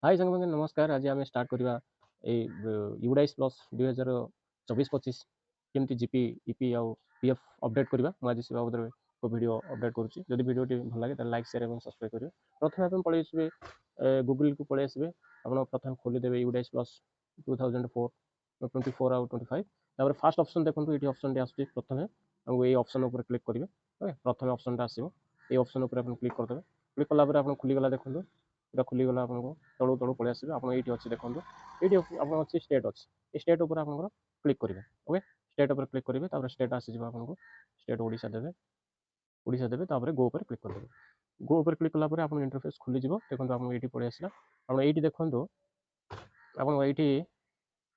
हाय साଙ୍ଗମାନେ नमस्कार। आज आम स्टार्ट करवा यूडाइस प्लस 2024-25 केमती जीपी ईपी आउ पीएफ अपडेट करवा। मुझे से बाबद को वीडियो अपडेट करुच्ची। जदि वीडियो भल लगे लाइक शेयर और सब्सक्राइब करेंगे। प्रथम आप पलि आसबे गूगल को पलि आसबे। आप प्रथम खोलीदेवे यूडाइस प्लस 2004 24 आउ 25। तापर फास्ट ऑप्शन देखो ये ऑप्शन आस प्रथम आपको ये ऑप्शन उपर क्लिक करेंगे। ओके प्रथम ऑप्शन आसो ये ऑप्शन उपर आप क्लिक करदे। क्लिक कलापर आप खुलीगला देखो এটা ଖୋଲିଗଲା ଆପଣଙ୍କୁ ତଳୁ ତଳୁ ପଳେଇ ଆସିବେ। ଆପଣ ଏଇଠି ଅଛି ଦେଖନ୍ତୁ, ଏଇଠି ଆପଣ ଅଛି ଷ୍ଟେଟ୍ ଅଛି। ଏ ଷ୍ଟେଟ୍ ଉପରେ ଆପଣଙ୍କର କ୍ଲିକ୍ କରିବେ। ଓକେ ଷ୍ଟେଟ୍ ଉପରେ କ୍ଲିକ୍ କରିବେ, ତାପରେ ଷ୍ଟେଟ୍ ଆସିଯିବ ଆପଣଙ୍କୁ। ଷ୍ଟେଟ୍ ଓଡ଼ିଶା ଦେବେ ତାପରେ ଗୋ ଉପରେ କ୍ଲିକ୍ କରିଦେବେ। ଗୋ ଉପରେ କ୍ଲିକ୍ କଲା ପରେ ଆପଣଙ୍କ ଇଣ୍ଟରଫେସ୍ ଖୋଲିଯିବ। ଦେଖନ୍ତୁ ଆପଣଙ୍କୁ ଏଇଠି ପଳେଇ ଆସିଲା। ଆପଣ ଏଇଠି ଦେଖନ୍ତୁ, ଆପଣଙ୍କ ଏଇଠି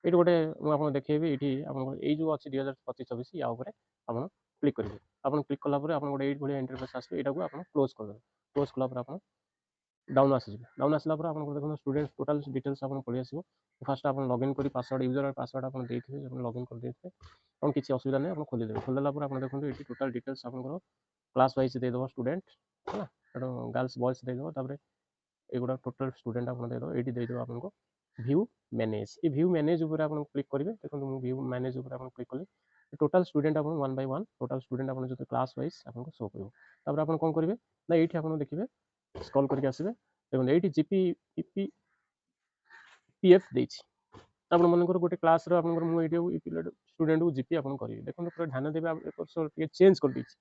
ଏଇଠି ଗୋଟେ ମୁଁ ଆପଣଙ୍କୁ ଦେଖେଇବି। ଏଇଠି ଆପଣଙ୍କ ଏଇ ଯେଉଁ ଅଛି 2025-26 ୟା ଉପରେ ଆପଣ କ୍ଲିକ୍ କରିବେ। ଆପଣ କ୍ଲିକ୍ କଲା ପରେ ଆପଣ ଗୋଟେ ଏଇଠି ଭଳିଆ ଇଣ୍ଟରଫେସ୍ ଆସିବେ। ଏଇଟାକୁ ଆପଣ କ୍ଲୋଜ୍ କରିଦେବେ। କ୍ଲୋଜ୍ କଲା ପରେ ଆପଣ डाउन आसीजिए। डाउन आसला पर आपन देखो स्टूडेंट टोटल डिटेल्स आपन पळि आसीबो। फर्स्ट आपन लॉगिन करी पासवर्ड यूजर और पासवर्ड आपन देथिबे। आपन लॉगिन कर देथिबे आपन किछि असुविधा नै। आपन खोलि देबे। खोलला पर आपन देखो एठी टोटल डिटेल्स आपन क्लास वाइज दे देबो स्टूडेंट हैला। एडो गर्ल्स बॉयज दे देबो। तापर एगुडा टोटल स्टूडेंट आपन दे देबो। एठी दे देबो आपन व्यू मैनेज। ए व्यू मैनेज ऊपर आपन क्लिक करिवे। देखो मु व्यू मैनेज ऊपर आपन क्लिक कले टोटल स्टूडेंट आपन 1 बाय 1 टोटल स्टूडेंट आपन जो क्लास वाइज आपन शो करिवो। तापर आपन कोन करिवे ना एठी आपन देखिबे स्क्रॉल करके आसीबे। देखो ये जीपी ईपी पीएफ देछि। आपण मनकर गोटे क्लास रो आपन मुझे स्टूडेंट को जीपी आपन करिवे। देखो पूरा ध्यान देबे। आप एक चेंज कर देछि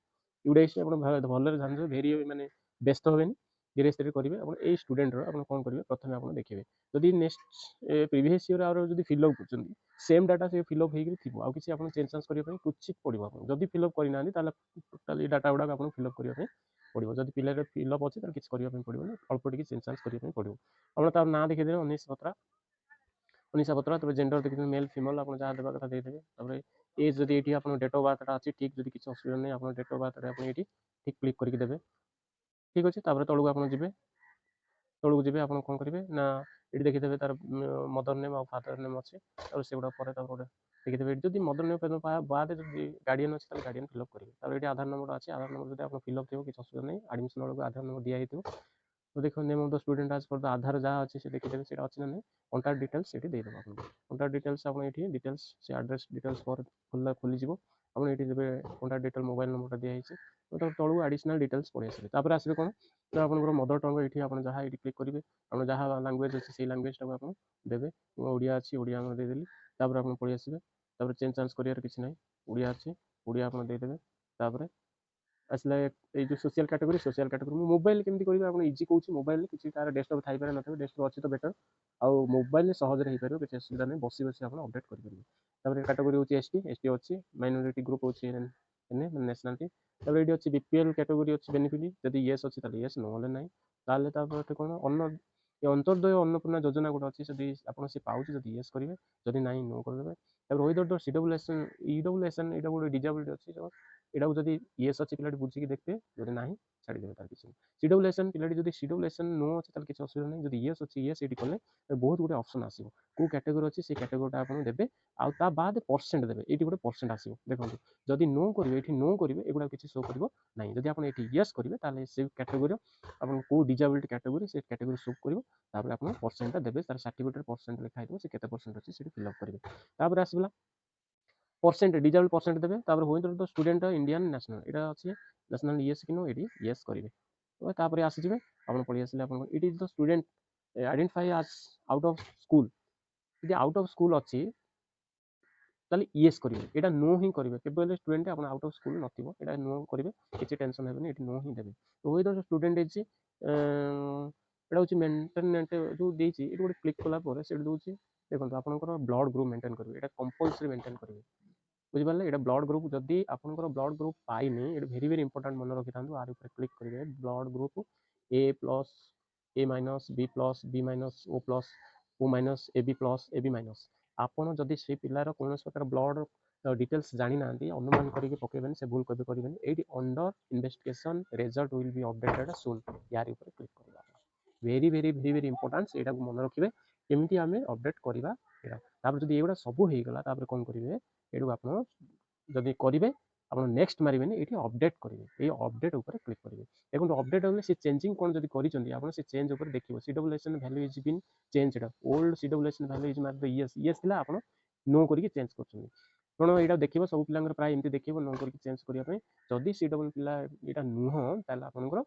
यूडाइस आपन भलरे ध्यान देबे। भेरी माने व्यस्त होबेनी। धीरे धीरे करिवे। आपन ए स्टूडेंट रो आपन कोन करिवे प्रथमे आपन देखिबे। जदि नेक्स्ट प्रीवियस ईयर आरो जदि फिल अप करचंदी सेम डाटा से फिल अप हेकि थिबो। आ किछि आपन चेंज चांस करिवे पई कुछ पड़िबो। आपन जदि फिल अप करि नांदी ताले टोटली डाटा गुडा आपन फिल अप करिवे पई पड़िबो। जदि पिलर फिल अप अछि ताले किछि करिवे पई पड़िबो। अल्प टिके चेंज चांस करिवे पई पड़िबो। आपन तार नाम देखि देबे 19 17। तब जेंडर देखि मेल फीमेल आपन जहाँ देबा कथा दे देबे। तब एज जदि एठी आपन डेट ऑफ बर्थ अछि ठीक। जदि किछि असुविधा नै आपन डेट ऑफ बर्थ रे आपन एठी ठीक क्लिक करके देबे। ठीक अछि। तापर तळु आपन जिबे। तळु जिबे आपन कोन करिवे ना एठी देखि देबे तार मदर नेम और फादर नेम अछि। और सेगुडा परे तापर गोटे देखि देबे। जदि मदर नेम पेन बाद जदि गार्डियन अछि ताले गार्डियन फिल अप करिवे। तापर एठी आधार नंबर अछि। आधार नंबर जदि आपन फिल अप थिबो किछि असुविधा नै। एडमिशन बेलको आधार नंबर दिया हेतिबो। तो देखो नेम ऑफ द स्टूडेंट आज पर द आधार जहाँ अच्छे से देखी देवे सेटा अछि ना नै। कॉन्टैक्ट डिटेल्स एठी दे देबो। आपन कॉन्टैक्ट डिटेल्स आपन एठी डिटेल्स से एड्रेस डिटेल्स पर खोली जिवो। आपन एठी देबे कॉन्टैक्ट डिटेल मोबाइल नंबर दिया हिचे। तो तळु एडिशनल डिटेल्स पड़े आसीबे। तापर आसीबे कोन तो आपन मदर टंग एठी आपन जहाँ एठी क्लिक करिवे। आपन जहाँ लैंग्वेज अछि से लैंग्वेज टाको आपन देबे। ओडिया अछि ओडिया हम दे देली। तापर आपन पळि आसीबे। तापर चेंज चांस करियार किछि नै। ओडिया अछि ओडिया आपन दे देबे। तापर आसला ए जो सोशल कैटेगरी मोबाइल केमती करिवे आपन इजी कहूची। मोबाइल किछि तार डेस्कटॉप थाई पारे नथबे। डेस्कटॉप अछि तो बेटर। आ मोबाइल सहज रे हे पारिबो किछि असुविधा नै। बसी बसी आपन अपडेट करि परिबे। तापर कैटेगरी होची एसटी अछि माइनॉरिटी ग्रुप होची एने नेशनलिटी। तापर एडी अछि बीपीएल कैटेगरी अछि बेनिफिट। जदि यस अछि ताले यस नोले नै ताले तापर कोन अन्न अंतर्दय अन्नपूर्णा योजना गोटे अछि। जदि आपन से पाउची जदि यस करिवे जदि नाही नो करबे। तापर विदाउट सीडब्ल्यूएसएन ईडब्ल्यूएसएन एटा गोटे डिजेबल अछि। एटा जदि यस अछि पिलाटी बुझी कि देखते जदि नाही छाड़ी देबे तार किछि। सीडब्ल्यूएसएन पिलाटी जदि सीडब्ल्यूएसएन नो अछि ताले किछि असुविधा नै। जदि यस अछि यस एटी कले बहुत गुटे ऑप्शन आसीबो। को कैटेगरी अछि से कैटेगरीटा आपन देबे। आ ता बाद परसेंट देबे। एटी गोटे परसेंट आसीबो। देखंतु जदि नो करिवे एठी नो करिवे एगुडा किछि शो करिवो नाही। जदि आपन एठी यस करिवे ताले से कैटेगरी आपन को डिजेबल कैटेगरी से कैटेगरी शो करिवो। तापर आपन परसेंट देबे। तार सर्टिफिकेट परसेंट लिखा हितबो से केते परसेंट अछि सेठी फिल अप करिवे। तापर आसीबला परसेंट डिजेबल परसेंट देबे। तापर whether the student Indian national एटा अछि नेशनल यस कि नो एटी यस करिवे। तो तापर आसी जिवे आपन पळि आसिले आपन it is the student identify as out of school. यदि आउट ऑफ स्कूल अछि ताले यस करिवे। एटा नो ही करिवे। केबल स्टूडेंट आपन आउट ऑफ स्कूल नथिबो एटा नो करिवे। किछि टेंशन हेबेनी एटी नो ही देबे। तो होइदर स्टूडेंट अछि एटा होची मेंटेनेंट जो देछि एटी गोटे क्लिक कला पर सेट दोछि। देखंतु आपनकर ब्लड ग्रुप मेंटेन करिवे। एटा कंपल्सरी मेंटेन करिवे। बुझि पारले एटा ब्लड ग्रुप जदि आपनकर ब्लड ग्रुप पाइनी एटा भेरी भेरी इंपोर्टेंट मन रखि थांतु। आर ऊपर क्लिक करिवे blood group A plus A minus B plus B minus O plus O minus AB plus AB minus. आपन जदि से पिलार कोनोस प्रकार ब्लड डिटेल्स जानि नांती अनुमान करिके पकेबेन से भूल कबे करिबेन। Eighty under investigation result will be updated soon. यार ऊपर क्लिक करिवा। भेरी भेरी भेरी भेरी इंपोर्टेंट एटा को मन रखिबे केमिति हमें अपडेट करिवा एटा। तापर जदि एगुडा सब हेइ गला तापर कोन करिवे एडु आपन जदि करिवे ଆପଣ ନେକ୍ସଟ ମାରିବେନି, ଏଇଠି ଅପଡେଟ୍ କରିବେ, ଏଇ ଅପଡେଟ୍ ଉପରେ କ୍ଲିକ୍ କରିବେ। ଦେଖନ୍ତୁ ଅପଡେଟ୍ ହେଲେ ସେ ଚେଞ୍ଜିଂ କ'ଣ ଯଦି କରିଛନ୍ତି ଆପଣ ସେ ଚେଞ୍ଜ ଉପରେ ଦେଖିବ। CWSN value is been change, ଏଇଟା ଓଲ୍ଡ CWSN ଭ୍ୟାଲ୍ୟୁ ଇଜ୍ ମାରିଦେବେ ୟେସ୍ ଥିଲା, ଆପଣ ନୋ କରିକି ଚେଞ୍ଜ କରୁଛନ୍ତି। କ'ଣ ଏଇଟା ଦେଖିବ ସବୁ ପିଲାଙ୍କର ପ୍ରାୟ ଏମିତି ଦେଖିବ ନୋ କରିକି ଚେଞ୍ଜ କରିବା ପାଇଁ। ଯଦି CW ପିଲା ଏଇଟା ନୁହଁ ତାହେଲେ ଆପଣଙ୍କର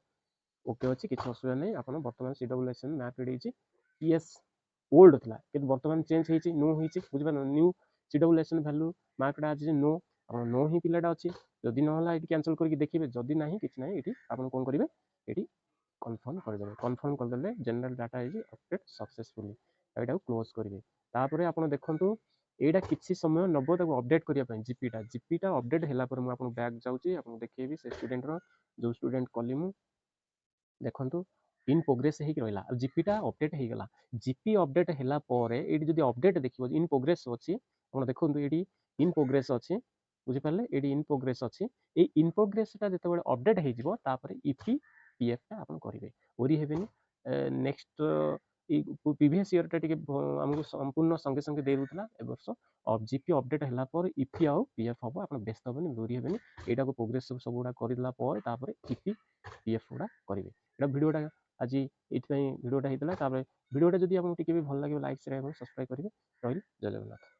ଓକେ ଅଛି, କିଛି ଅସୁବିଧା ନାହିଁ। ଆପଣ ବର୍ତ୍ତମାନ CWSN ମ୍ୟାପ୍ ହେଇଛି ୟେସ୍ ଓଲ୍ଡ ଥିଲା କିନ୍ତୁ ବର୍ତ୍ତମାନ ଚେଞ୍ଜ ହେଇଛି, ନୋ ହେଇଛି, ବୁଝିପାରିଲ। ନ୍ୟୁ CWSN ଭ୍ୟାଲ୍ୟୁ ମାର୍କଟା ଅଛି ଯେ ନୋ, ଆପଣ ନୋ ହିଁ ପିଲାଟା ଅଛି। ଯଦି ନହେଲା ଏଇଠି କ୍ୟାନସଲ୍ କରିକି ଦେଖିବେ, ଯଦି ନାହିଁ କିଛି ନାହିଁ, ଏଇଠି ଆପଣ କ'ଣ କରିବେ, ଏଇଠି କନଫର୍ମ କରିଦେବେ। କନଫର୍ମ କରିଦେଲେ ଜେନେରାଲ ଡାଟା ହେଇଛି ଅପଡେଟ୍ ସକ୍ସେସଫୁଲି, ଏଇଟାକୁ କ୍ଲୋଜ୍ କରିବେ। ତାପରେ ଆପଣ ଦେଖନ୍ତୁ ଏଇଟା କିଛି ସମୟ ନେବ ତାକୁ ଅପଡେଟ୍ କରିବା ପାଇଁ। ଜିପିଟା ଅପଡେଟ୍ ହେଲା ପରେ ମୁଁ ଆପଣଙ୍କୁ ବ୍ୟାକ୍ ଯାଉଛି, ଆପଣଙ୍କୁ ଦେଖେଇବି ସେ ଷ୍ଟୁଡେଣ୍ଟର ଯେଉଁ ଷ୍ଟୁଡେଣ୍ଟ କଲି ମୁଁ। ଦେଖନ୍ତୁ ଇନ୍ ପ୍ରୋଗ୍ରେସ୍ ହେଇକି ରହିଲା, ଆଉ ଜିପିଟା ଅପଡେଟ୍ ହେଇଗଲା। ଜିପି ଅପଡେଟ୍ ହେଲା ପରେ ଏଇଠି ଯଦି ଅପଡେଟ୍ ଦେଖିବ ଇନ୍ ପ୍ରୋଗ୍ରେସ୍ ଅଛି, ଆପଣ ଦେଖନ୍ତୁ ଏଇଠି ଇନ୍ ପ୍ରୋଗ୍ରେସ୍ ଅଛି, ବୁଝିପାରିଲେ। ଏଇଠି ଇନ୍ ପ୍ରୋଗ୍ରେସ୍ ଅଛି। ଏଇ ଇନ୍ ପ୍ରୋଗ୍ରେସ୍ଟା ଯେତେବେଳେ ଅପଡେଟ୍ ହେଇଯିବ ତାପରେ ଇପିଏଫ୍ଟା ଆପଣ କରିବେ, ଓରି ହେବେନି। ନେକ୍ସଟ ଏଇ ପ୍ରିଭିୟସ୍ ଇୟର୍ଟା ଟିକେ ଆମକୁ ସମ୍ପୂର୍ଣ୍ଣ ସଙ୍ଗେ ସଙ୍ଗେ ଦେଇ ଦେଉଥିଲା, ଏ ବର୍ଷ ଜିପି ଅପଡେଟ୍ ହେଲା ପରେ ଇପି ଆଉ ପିଏଫ୍ ହେବ। ଆପଣ ବ୍ୟସ୍ତ ହେବେନି, ଓରି ହେବେନି। ଏଇଟାକୁ ପ୍ରୋଗ୍ରେସ୍ ସବୁଗୁଡ଼ା କରିଦେଲା ପରେ ତାପରେ ଇପି ପିଏଫ୍ ଗୁଡ଼ା କରିବେ। ଏଇଟା ଭିଡ଼ିଓଟା ଆଜି ଏଇଥିପାଇଁ ଭିଡ଼ିଓଟା ହେଇଥିଲା। ତାପରେ ଭିଡ଼ିଓଟା ଯଦି ଆପଣଙ୍କୁ ଟିକେ ବି ଭଲ ଲାଗିବ ଲାଇକ୍ ସେୟାର ଏବଂ ସବସ୍କ୍ରାଇବ୍ କରିବେ। ରହିଲି, ଜୟ ଜଗନ୍ନାଥ।